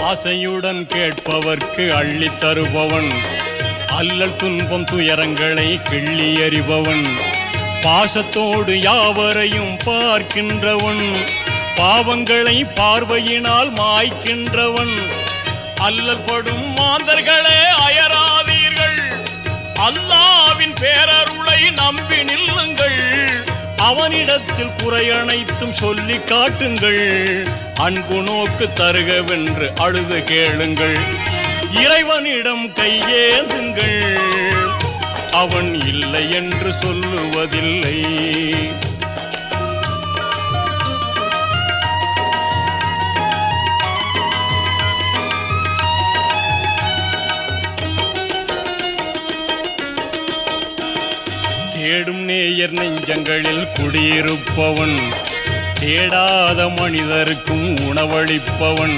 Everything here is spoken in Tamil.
ஆசையுடன் கேட்பவர்க்கு அள்ளித் தருபவன், அல்லல் துன்பம் துயரங்களை கிள்ளி எறிபவன், பாசத்தோடு யாவரையும் பார்க்கின்றவன், பாவங்களை பார்வையினால் மாய்க்கின்றவன். அல்லல் படும் மாந்தர்களே அயராதீர்கள், அல்லாவின் பேரருளை நம்பி நில்லுங்கள். அவனிடத்தில் குறையனைத்தும் சொல்லி காட்டுங்கள், அன்பு நோக்கு தருகவென்று அழுது கேளுங்கள். இறைவனிடம் கையேந்துங்கள், அவன் இல்லை என்று சொல்லுவதில்லை. தேடும் நேயர் நெஞ்சங்களில் குடியிருப்பவன், தேடாத மனிதருக்கும் உணவளிப்பவன்,